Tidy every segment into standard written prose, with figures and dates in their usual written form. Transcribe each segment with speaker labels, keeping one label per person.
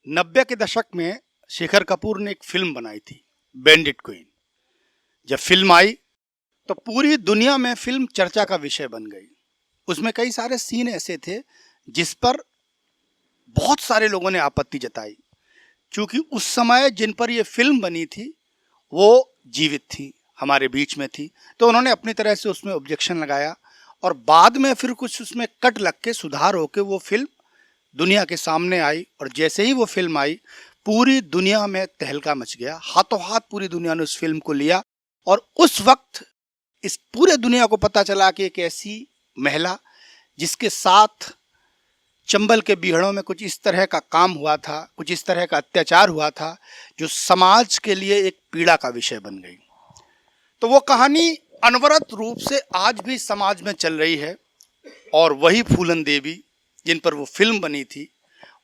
Speaker 1: 90 के दशक में शेखर कपूर ने एक फिल्म बनाई थी, बैंडिट क्वीन। जब फिल्म आई तो पूरी दुनिया में फिल्म चर्चा का विषय बन गई। उसमें कई सारे सीन ऐसे थे जिस पर बहुत सारे लोगों ने आपत्ति जताई, क्योंकि उस समय जिन पर यह फिल्म बनी थी वो जीवित थी, हमारे बीच में थी। तो उन्होंने अपनी तरह से उसमें ऑब्जेक्शन लगाया और बाद में फिर कुछ उसमें कट लग के सुधार होके वो फिल्म दुनिया के सामने आई। और जैसे ही वो फिल्म आई पूरी दुनिया में तहलका मच गया, हाथों हाथ पूरी दुनिया ने उस फिल्म को लिया। और उस वक्त इस पूरे दुनिया को पता चला कि एक ऐसी महिला जिसके साथ चंबल के बीहड़ों में कुछ इस तरह का काम हुआ था, कुछ इस तरह का अत्याचार हुआ था जो समाज के लिए एक पीड़ा का विषय बन गई। तो वो कहानी अनवरत रूप से आज भी समाज में चल रही है। और वही फूलन देवी जिन पर वो फिल्म बनी थी,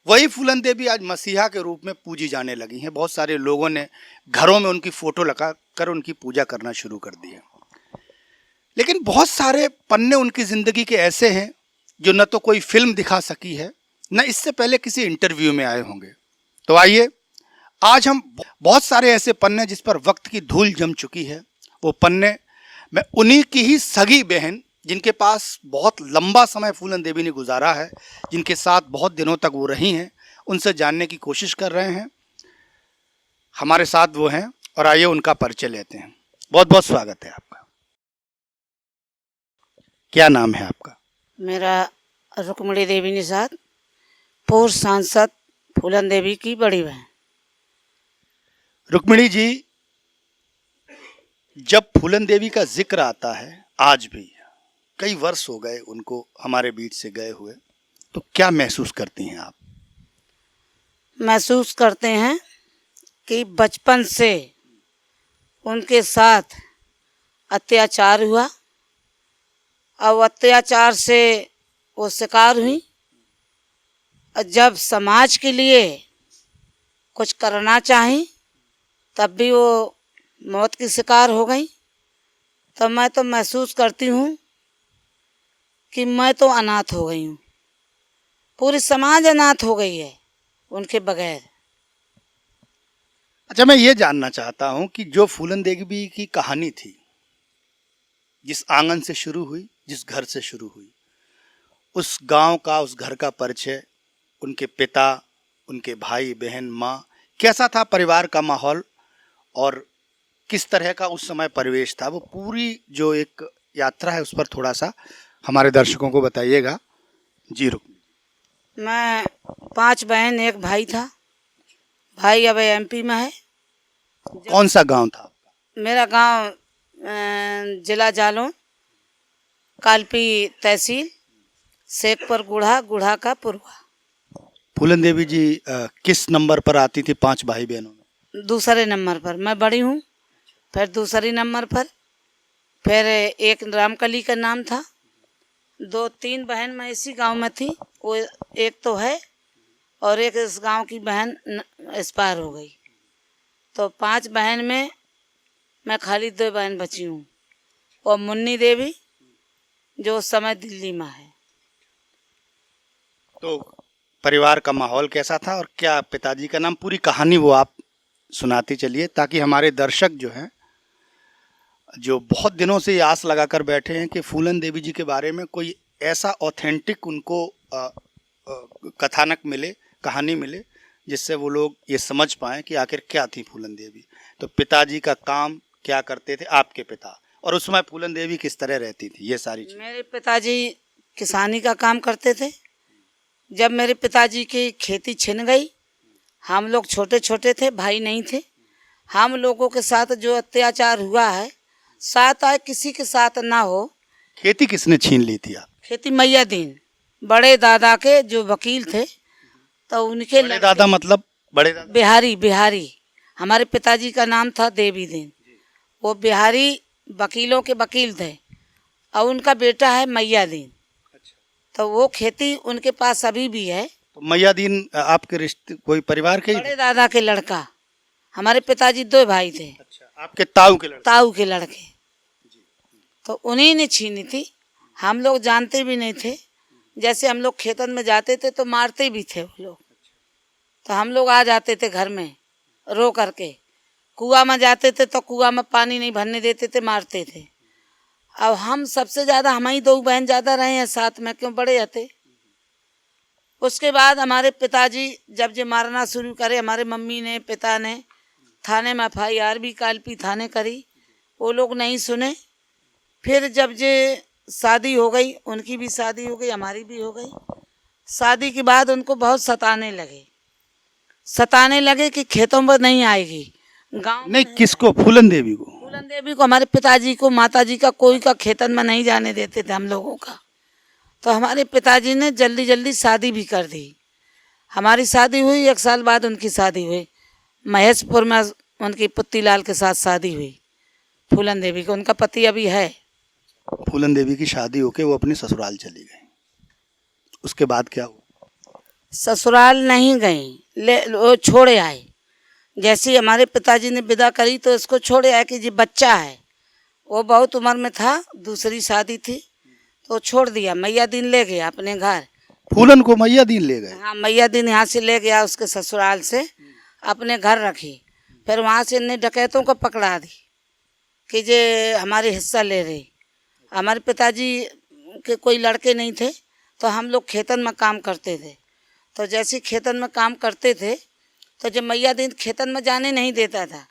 Speaker 1: वही फूलन देवी आज मसीहा के रूप में पूजी जाने लगी हैं। बहुत सारे लोगों ने घरों में उनकी फोटो लगा कर उनकी पूजा करना शुरू कर दी है। लेकिन बहुत सारे पन्ने उनकी जिंदगी के ऐसे हैं जो न तो कोई फिल्म दिखा सकी है, न इससे पहले किसी इंटरव्यू में आए होंगे। तो आइए आज हम बहुत सारे ऐसे पन्ने जिस पर वक्त की धूल जम चुकी है, वो पन्ने मैं उन्हीं की ही सगी बहन जिनके पास बहुत लंबा समय फूलन देवी ने गुजारा है, जिनके साथ बहुत दिनों तक वो रही हैं, उनसे जानने की कोशिश कर रहे हैं। हमारे साथ वो हैं और आइए उनका परिचय लेते हैं। बहुत बहुत स्वागत है आपका। क्या नाम है आपका?
Speaker 2: मेरा रुक्मणी देवी निषाद, पूर्व सांसद फूलन देवी की बड़ी बहन।
Speaker 1: रुक्मिणी जी, जब फूलन देवी का जिक्र आता है, आज भी कई वर्ष हो गए उनको हमारे बीच से गए हुए, तो क्या महसूस करती हैं आप?
Speaker 2: महसूस करते हैं कि बचपन से उनके साथ अत्याचार हुआ और अत्याचार से वो शिकार हुई। और जब समाज के लिए कुछ करना चाही तब भी वो मौत की शिकार हो गई। तो मैं तो महसूस करती हूँ कि मैं तो अनाथ हो गई हूँ, पूरी समाज अनाथ हो गई है उनके बगैर।
Speaker 1: अच्छा, मैं ये जानना चाहता हूं कि जो फूलन देवी की कहानी थी, जिस आंगन से शुरू हुई, जिस घर से शुरू हुई, उस गांव का, उस घर का परिचय, उनके पिता, उनके भाई बहन, माँ, कैसा था परिवार का माहौल और किस तरह का उस समय परिवेश था, वो पूरी जो एक यात्रा है उस पर थोड़ा सा हमारे दर्शकों को बताइएगा। जी रुक।
Speaker 2: मैं 5 बहन, 1 भाई था। भाई अब एमपी में है।
Speaker 1: कौन सा गांव था?
Speaker 2: मेरा गांव जिला जालौन, कालपी तहसील, शेखपुर गुढ़ा, गुढ़ा का पुरवा।
Speaker 1: फूलन देवी जी किस नंबर पर आती थी 5 भाई बहनों में?
Speaker 2: दूसरे नंबर पर मैं बड़ी हूँ, फिर दूसरी नंबर पर, फिर एक रामकली का नाम था। 2-3 बहन मैं इसी गांव में थी, वो एक तो है और एक इस गांव की बहन एक्सपायर हो गई। तो 5 बहन में मैं खाली 2 बहन बची हूँ, और मुन्नी देवी जो उस समय दिल्ली में है।
Speaker 1: तो परिवार का माहौल कैसा था और क्या पिताजी का नाम? पूरी कहानी वो आप सुनाती चलिए, ताकि हमारे दर्शक जो हैं, जो बहुत दिनों से ये आस लगाकर बैठे हैं कि फूलन देवी जी के बारे में कोई ऐसा ऑथेंटिक उनको कथानक मिले, कहानी मिले, जिससे वो लोग ये समझ पाएं कि आखिर क्या थी फूलन देवी। तो पिताजी का काम क्या करते थे आपके पिता, और उस समय फूलन देवी किस तरह रहती थी, ये सारी चीज़।
Speaker 2: मेरे पिताजी किसानी का काम करते थे। जब मेरे पिताजी की खेती छिन गई, हम लोग छोटे छोटे थे, भाई नहीं थे। हम लोगों के साथ जो अत्याचार हुआ है, साथ आए किसी के साथ ना हो।
Speaker 1: खेती किसने छीन ली थी आप?
Speaker 2: खेती मैया दीन, बड़े दादा के जो वकील थे, तो उनके
Speaker 1: बड़े दादा मतलब बड़े दादा?
Speaker 2: बिहारी, बिहारी। हमारे पिताजी का नाम था देवी दीन। वो बिहारी वकीलों के वकील थे और उनका बेटा है मैया दीन। तो वो खेती उनके पास अभी भी है।
Speaker 1: तो मैया दीन आपके रिश्ते कोई परिवार के ही थे?
Speaker 2: बड़े दादा के लड़का। हमारे पिताजी 2 भाई थे।
Speaker 1: अच्छा, आपके ताऊ के लड़के?
Speaker 2: ताऊ के लड़के। तो उन्हीं ने छीनी थी। हम लोग जानते भी नहीं थे। जैसे हम लोग खेतन में जाते थे तो मारते भी थे वो लोग। तो हम लोग आ जाते थे घर में रो करके। कुआं में जाते थे तो कुआं में पानी नहीं भरने देते थे, मारते थे। अब हम सबसे ज़्यादा, हम ही 2 बहन ज़्यादा रहे हैं साथ में, क्यों बड़े थे। उसके बाद हमारे पिताजी जब जे मारना शुरू करे, हमारे मम्मी ने पिता ने थाने में FIR भी कालपी थाने करी, वो लोग नहीं सुने। फिर जब जे शादी हो गई, उनकी भी शादी हो गई, हमारी भी हो गई। शादी के बाद उनको बहुत सताने लगे कि खेतों में नहीं आएगी, गांव
Speaker 1: नहीं, किसको? फूलन देवी को?
Speaker 2: फूलन देवी को, हमारे पिताजी को, माताजी का, कोई का खेतन में नहीं जाने देते थे हम लोगों का। तो हमारे पिताजी ने जल्दी जल्दी शादी भी कर दी। हमारी शादी हुई, 1 साल बाद उनकी शादी हुई। महेशपुर में उनकी पुत्तीलाल के साथ शादी हुई, फूलन देवी को। उनका पति अभी है।
Speaker 1: फूलन देवी की शादी होके वो अपने ससुराल चली गई। उसके बाद क्या हुआ?
Speaker 2: ससुराल नहीं गई, वो छोड़े आए। जैसे ही हमारे पिताजी ने विदा करी तो इसको छोड़े आए कि जी बच्चा है। वो बहुत उम्र में था, दूसरी शादी थी, तो छोड़ दिया। मैया दिन ले गया अपने घर।
Speaker 1: फूलन को मैया दीन ले गए?
Speaker 2: हाँ, मैया दिन यहाँ से ले गया उसके ससुराल से, अपने घर रखी। फिर वहाँ से इन्हें डकैतों को पकड़ा दी कि जे हमारे हिस्सा ले रही। हमारे पिताजी के कोई लड़के नहीं थे, तो हम लोग खेतन में काम करते थे। तो जैसे खेतन में काम करते थे तो जब मैया दिन खेतन में जाने नहीं देता था,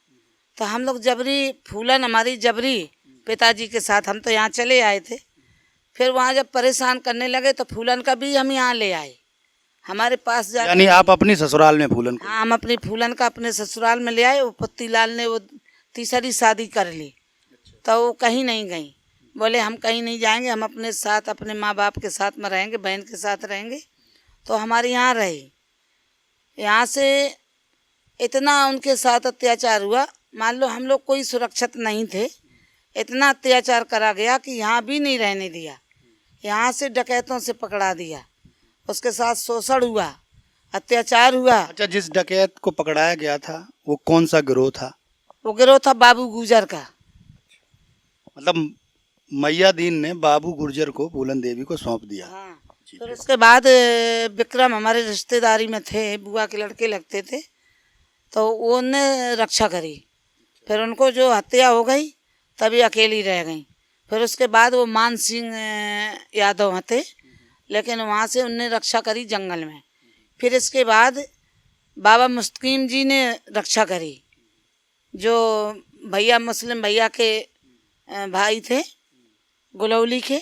Speaker 2: तो हम लोग जबरी, फूलन हमारी जबरी पिताजी के साथ, हम तो यहाँ चले आए थे। फिर वहाँ जब परेशान करने लगे तो फूलन का भी हम यहाँ ले आए हमारे पास जा।
Speaker 1: यानी आप अपनी ससुराल में फूलन को?
Speaker 2: हाँ, हम अपनी फूलन का अपने ससुराल में ले आए। वो पुत्तीलाल ने वो तीसरी शादी कर ली, तो वो कहीं नहीं गई। बोले हम कहीं नहीं जाएंगे, हम अपने साथ, अपने माँ बाप के साथ में रहेंगे, बहन के साथ रहेंगे। तो हमारे यहाँ रहे। यहाँ से इतना उनके साथ अत्याचार हुआ, मान लो हम लोग कोई सुरक्षित नहीं थे, इतना अत्याचार करा गया कि यहाँ भी नहीं रहने दिया। यहाँ से डकैतों से पकड़ा दिया, उसके साथ शोषण हुआ, अत्याचार हुआ।
Speaker 1: अच्छा, जिस डकैत को पकड़ाया गया था वो कौन सा गिरोह था?
Speaker 2: वो गिरोह था बाबू गुर्जर का।
Speaker 1: मतलब मैया दीन ने बाबू गुर्जर को फूलन देवी को सौंप दिया।
Speaker 2: हाँ। फिर उसके बाद विक्रम हमारे रिश्तेदारी में थे, बुआ के लड़के लगते थे, तो उनने रक्षा करी। फिर उनको जो हत्या हो गई तभी अकेली रह गई। फिर उसके बाद वो मान सिंह यादव थे, लेकिन वहाँ से उनने रक्षा करी जंगल में। फिर इसके बाद बाबा मुस्तकीम जी ने रक्षा करी, जो भैया मुस्लिम भैया के भाई थे गुलौली के,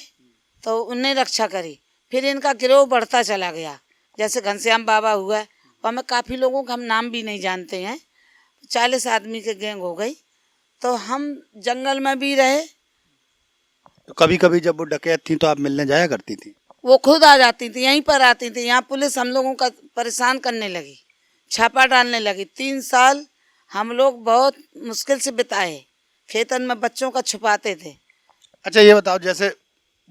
Speaker 2: तो उनने रक्षा करी। फिर इनका गिरोह बढ़ता चला गया। जैसे घनश्याम बाबा हुआ, और हमें काफ़ी लोगों का हम नाम भी नहीं जानते हैं। 40 आदमी के गैंग हो गई। तो हम जंगल में भी रहे।
Speaker 1: तो कभी कभी जब वो डकैत थी तो आप मिलने जाया करती थी?
Speaker 2: वो खुद आ जाती थी, यहीं पर आती थी। यहाँ पुलिस हम लोगों का परेशान करने लगी, छापा डालने लगी। 3 साल हम लोग बहुत मुश्किल से बिताए, खेतन में बच्चों का छुपाते थे।
Speaker 1: अच्छा, ये बताओ, जैसे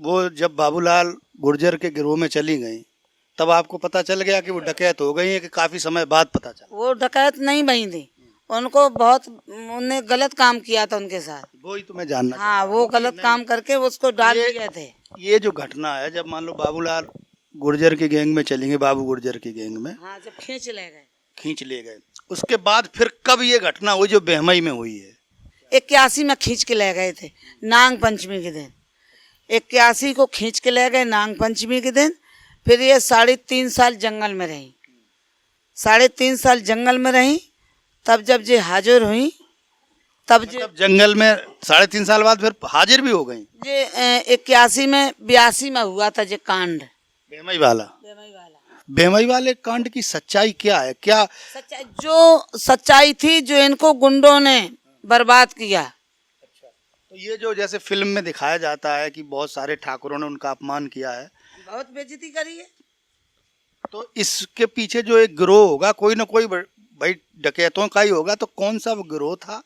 Speaker 1: वो जब बाबूलाल गुर्जर के गिरोह में चली गई, तब आपको पता चल गया कि वो डकैत हो गई है, कि काफी समय बाद पता चला?
Speaker 2: वो डकैत नहीं बनी थी, उनको बहुत, उनने गलत काम किया था उनके साथ।
Speaker 1: वो ही तो मैं जानना
Speaker 2: हाँ, वो गलत काम करके उसको डाल दिए थे।
Speaker 1: ये जो घटना है, जब मान लो बाबूलाल गुर्जर की गैंग में चली गई, बाबू गुर्जर की गैंग में,
Speaker 2: हाँ, जब खींच ले गए,
Speaker 1: उसके बाद फिर कब ये घटना हुई जो बेहमई में हुई है?
Speaker 2: 81 में खींच के ले गए थे, नाग पंचमी के दिन। 81 को खींच के ले गए नाग पंचमी के दिन। फिर ये 3.5 साल जंगल में रही, 3.5 साल जंगल में रही। तब जब ये हाजिर हुई, तब
Speaker 1: मतलब जंगल में 3.5 साल बाद फिर हाजिर भी हो गई?
Speaker 2: ये 81 में 82 में हुआ था ये कांड,
Speaker 1: बेहमई वाला। बेहमई वाले कांड की सच्चाई क्या है? क्या
Speaker 2: सच्चाई? जो सच्चाई थी, जो इनको गुंडों ने बर्बाद किया।
Speaker 1: तो ये जो जैसे फिल्म में दिखाया जाता है कि बहुत सारे ठाकुरों ने उनका अपमान किया है,
Speaker 2: बहुत बेइज्जती करी है,
Speaker 1: तो इसके पीछे जो एक गिरोह होगा, कोई ना कोई भाई डकैतों का ही होगा। तो कौन सा वो गिरोह था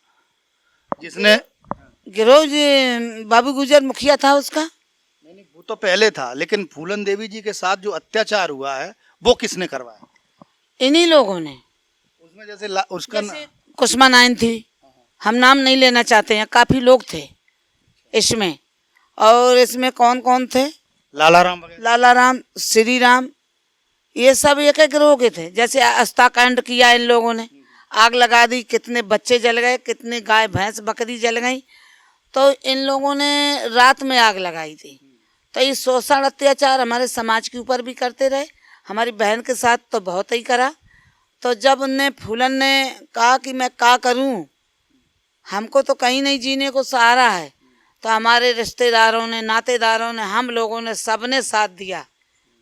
Speaker 1: जिसने?
Speaker 2: गिरोह जी बाबू गुजर मुखिया था उसका।
Speaker 1: नहीं, वो तो पहले था, लेकिन फूलन देवी जी के साथ जो अत्याचार हुआ है वो किसने करवाया?
Speaker 2: इन्हीं लोगों ने।
Speaker 1: उसमें जैसे उसका
Speaker 2: कुसमा नाइन थी, हम नाम नहीं लेना चाहते हैं, काफी लोग थे इसमें। और इसमें कौन कौन थे?
Speaker 1: लाला राम वगैरह।
Speaker 2: लाला राम, श्री राम, ये सब एक एक गिरोह के थे। जैसे आस्था कांड किया इन लोगों ने, आग लगा दी, कितने बच्चे जल गए, कितने गाय भैंस बकरी जल गई। तो इन लोगों ने रात में आग लगाई थी। तो ये शोषण अत्याचार हमारे समाज के ऊपर भी करते रहे, हमारी बहन के साथ तो बहुत ही करा। तो जब उनने फूलन ने कहा कि मैं क्या करूं, हमको तो कहीं नहीं जीने को सहारा है, तो हमारे रिश्तेदारों ने, नातेदारों ने, हम लोगों ने, सबने साथ दिया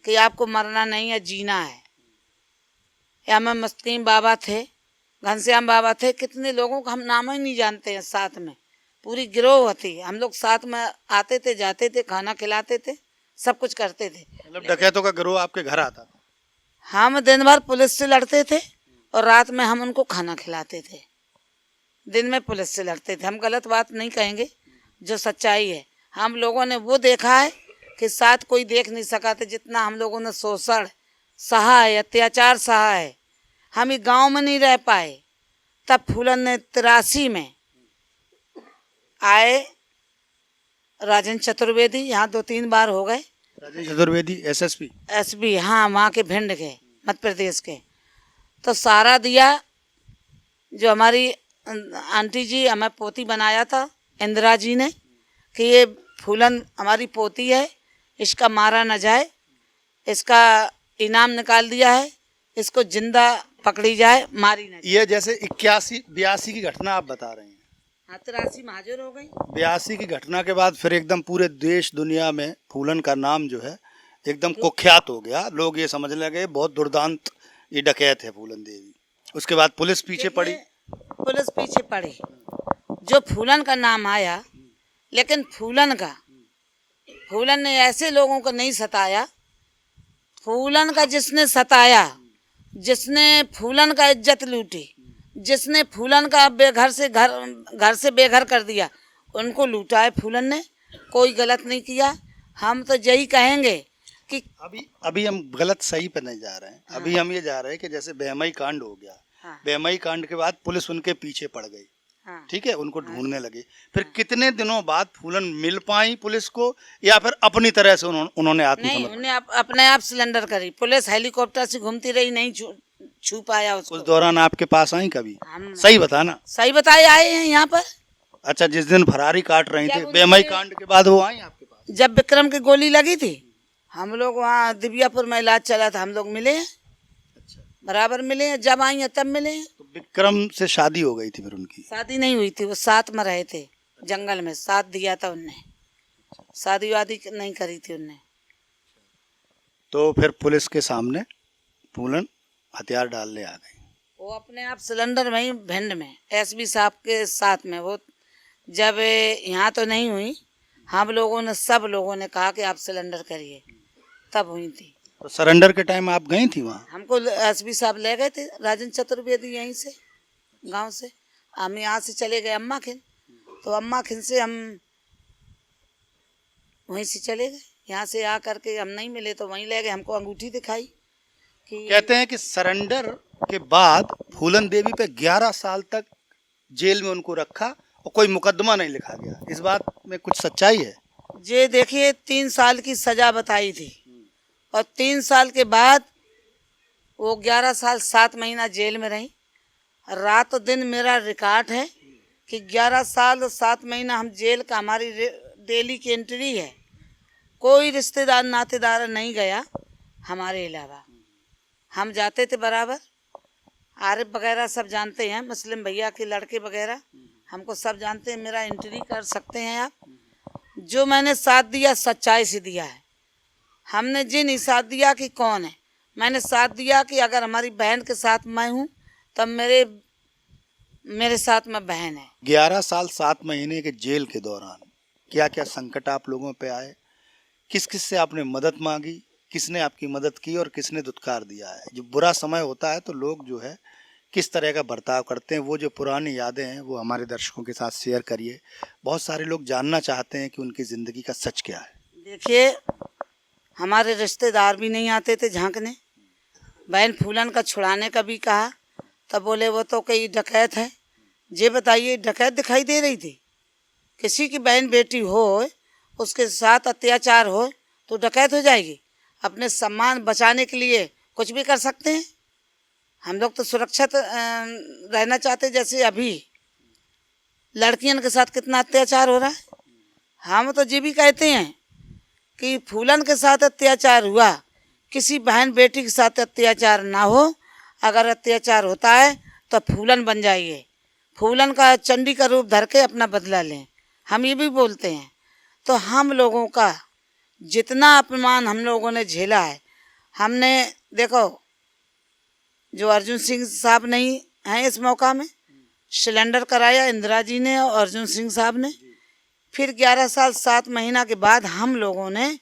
Speaker 2: कि आपको मरना नहीं है, जीना है। या में मस्तीम बाबा थे, घनश्याम बाबा थे, कितने लोगों का हम नाम ही नहीं जानते हैं। साथ में पूरी गिरोह थी, हम लोग साथ में आते थे, जाते थे, खाना खिलाते थे, सब कुछ करते थे।
Speaker 1: मतलब डकैतों का गिरोह आपके घर आता था?
Speaker 2: हम दिन भर पुलिस से लड़ते थे और रात में हम उनको खाना खिलाते थे। दिन में पुलिस से लड़ते थे। हम गलत बात नहीं कहेंगे, जो सच्चाई है। हम लोगों ने वो देखा है कि साथ कोई देख नहीं सका था जितना हम लोगों ने शोषण सहा है, अत्याचार सहा है। हम ही गांव में नहीं रह पाए। तब फूलन ने 83 में आए, राजन चतुर्वेदी, यहाँ 2-3 बार हो गए।
Speaker 1: राजेंद्र चतुर्वेदी एसएसपी?
Speaker 2: एसपी, हाँ, वहाँ के भिंड के, मध्य प्रदेश के। तो सारा दिया। जो हमारी आंटी जी हमें पोती बनाया था, इंदिरा जी ने, कि ये फूलन हमारी पोती है, इसका मारा न जाए, इसका इनाम निकाल दिया है, इसको जिंदा पकड़ी जाए, मारी न जाए।
Speaker 1: ये जैसे 81-82 की घटना आप बता रहे हैं।
Speaker 2: हाँ, 83 में हाजिर हो गई।
Speaker 1: 82 की घटना के बाद फिर एकदम पूरे देश दुनिया में फूलन का नाम जो है एकदम कुख्यात हो गया। लोग ये समझने लगे बहुत दुर्दांत ये डकैत है फूलन देवी। उसके बाद पुलिस पीछे पड़ी।
Speaker 2: पुलिस पीछे पड़ी। जो फूलन का नाम आया, लेकिन फूलन ने ऐसे लोगों को नहीं सताया। फूलन का जिसने सताया, जिसने फूलन का इज्जत लूटी, जिसने फूलन का घर से बेघर कर दिया, उनको लूटा है फूलन ने। कोई गलत नहीं किया। हम तो यही कहेंगे कि
Speaker 1: अभी हम गलत सही पे नहीं जा रहे हैं। अभी हम ये जा रहे हैं कि जैसे बेमई कांड हो गया।
Speaker 2: हाँ।
Speaker 1: बेमई कांड के बाद पुलिस उनके पीछे पड़ गई।
Speaker 2: हाँ।
Speaker 1: ठीक है, उनको ढूंढने लगी। फिर कितने दिनों बाद फूलन मिल पाई पुलिस को, या फिर अपनी तरह से उन्होंने
Speaker 2: नहीं,
Speaker 1: आत्मसमर्पण?
Speaker 2: उन्हें अपने आप सिलेंडर करी। पुलिस हेलीकॉप्टर से घूमती रही, नहीं छू पाया उसको।
Speaker 1: उस दौरान आपके पास आई कभी?
Speaker 2: हम
Speaker 1: सही बताना।
Speaker 2: सही बताए, आए हैं यहाँ पर।
Speaker 1: अच्छा, जिस दिन फरारी काट रही थी
Speaker 2: जब
Speaker 1: बेमई कांड के बाद वो आई आपके पास?
Speaker 2: जब विक्रम की गोली लगी थी, हम लोग वहाँ दिव्यापुर में इलाज चला था, हम लोग मिले हैं।
Speaker 1: अच्छा,
Speaker 2: बराबर मिले हैं। जब आई हैं तब मिले हैं।
Speaker 1: तो विक्रम से शादी हो गई थी फिर उनकी?
Speaker 2: शादी नहीं हुई थी, वो साथ में रहे थे, जंगल में साथ दिया था उनने। शादी वादी नहीं करी थी उनने।
Speaker 1: तो फिर पुलिस के सामने फूलन हथियार डालने आ गई।
Speaker 2: वो अपने आप सिलेंडर में ही, भिंड में एसपी साहब के साथ में। वो जब यहाँ तो नहीं हुई, हम लोगों ने, सब लोगों ने कहा कि आप सिलेंडर करिए, तब हुई थी।
Speaker 1: तो सरेंडर के टाइम आप गई थी वहाँ?
Speaker 2: हमको एसपी साहब ले गए थे, राजन चतुर्वेदी, यहीं से गांव से। हम यहाँ से चले गए अम्मा खिन, तो अम्मा खिन से हम वहीं से चले गए। यहाँ से आ करके हम नहीं मिले तो वहीं ले गए, हमको अंगूठी दिखाई कि
Speaker 1: कहते हैं कि सरेंडर के बाद फूलन देवी पे 11 साल तक जेल में उनको रखा और कोई मुकदमा नहीं लिखा गया। इस बात में कुछ सच्चाई है?
Speaker 2: ये देखिए, 3 साल की सजा बताई थी और 3 साल के बाद वो 11 साल 7 महीना जेल में रही। रात दिन मेरा रिकॉर्ड है कि 11 साल और 7 महीना हम जेल का, हमारी डेली की एंट्री है। कोई रिश्तेदार नातेदार नहीं गया हमारे अलावा। हम जाते थे बराबर। आरिफ वगैरह सब जानते हैं, मुस्लिम भैया के लड़के वगैरह हमको सब जानते हैं। मेरा एंट्री कर सकते हैं आप। जो मैंने साथ दिया सच्चाई से दिया है। हमने जी नहीं साथ दिया कि कौन है, मैंने साथ दिया कि अगर हमारी बहन के साथ मैं हूँ तब मेरे साथ में बहन है।
Speaker 1: 11 साल 7 महीने के जेल के दौरान क्या क्या संकट आप लोगों पे आए? किस किस से आपने मदद मांगी? किसने आपकी मदद की और किसने दुत्कार दिया है? जो बुरा समय होता है तो लोग जो है किस तरह का बर्ताव करते हैं, वो जो पुरानी यादें हैं वो हमारे दर्शकों के साथ शेयर करिए। बहुत सारे लोग जानना चाहते हैं कि उनकी ज़िंदगी का सच क्या है।
Speaker 2: देखिए, हमारे रिश्तेदार भी नहीं आते थे झांकने। बहन फूलन का छुड़ाने का भी कहा, तब बोले वो तो कोई डकैत है। ये बताइए, डकैत दिखाई दे रही थी? किसी की बहन बेटी हो, उसके साथ अत्याचार हो तो डकैत हो जाएगी? अपने सम्मान बचाने के लिए कुछ भी कर सकते हैं। हम लोग तो सुरक्षित रहना चाहते, जैसे अभी लड़कियों के साथ कितना अत्याचार हो रहा है। हम तो ये भी कहते हैं कि फूलन के साथ अत्याचार हुआ, किसी बहन बेटी के साथ अत्याचार ना हो। अगर अत्याचार होता है तो फूलन बन जाइए, फूलन का चंडी का रूप धर के अपना बदला लें। हम ये भी बोलते हैं। तो हम लोगों का जितना अपमान हम लोगों ने झेला है, हमने देखो जो अर्जुन सिंह साहब नहीं हैं इस मौका में, सिलेंडर कराया इंदिरा जी ने और अर्जुन सिंह साहब ने। फिर 11 साल 7 महीना के बाद हम लोगों ने,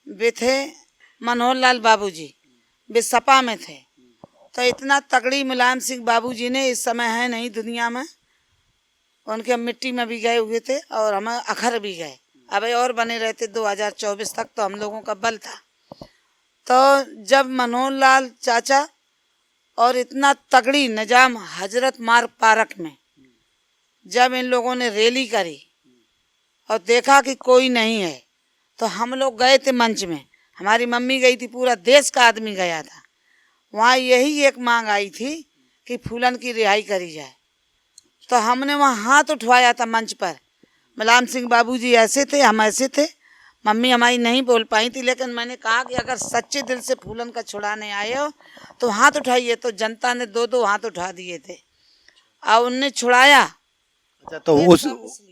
Speaker 2: वे थे मनोहर लाल बाबू जी, वे सपा में थे। तो इतना तगड़ी मुलायम सिंह बाबू जी ने, इस समय है नहीं दुनिया में, उनके मिट्टी में भी गए हुए थे और हम अखर भी गए। अब और बने रहते 2024 तक तो हम लोगों का बल था। तो जब मनोहर लाल चाचा और इतना तगड़ी निजाम हजरत मार्ग पार्क में जब इन लोगों ने रैली करी और देखा कि कोई नहीं है, तो हम लोग गए थे मंच में। हमारी मम्मी गई थी, पूरा देश का आदमी गया था। वहाँ यही एक मांग आई थी कि फूलन की रिहाई करी जाए। तो हमने वहाँ हाथ उठवाया था मंच पर। मुलायम सिंह बाबू जी ऐसे थे, हम ऐसे थे। मम्मी हमारी नहीं बोल पाई थी, लेकिन मैंने कहा कि अगर सच्चे दिल से फूलन का छुड़ाने आए हो तो हाथ उठाइए। तो जनता ने 2-2 हाथ उठा दिए थे और उनने छुड़ाया।
Speaker 1: अच्छा, तो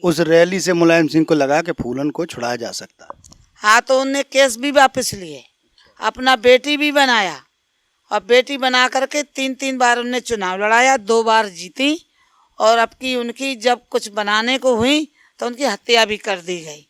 Speaker 1: उस रैली से मुलायम सिंह को लगा कि फूलन को छुड़ाया जा सकता।
Speaker 2: हाँ, तो उनने केस भी वापस लिए, अपना बेटी भी बनाया और बेटी बना करके 3-3 बार उनने चुनाव लड़ाया, 2 बार जीती। और अब की उनकी जब कुछ बनाने को हुई तो उनकी हत्या भी कर दी गई।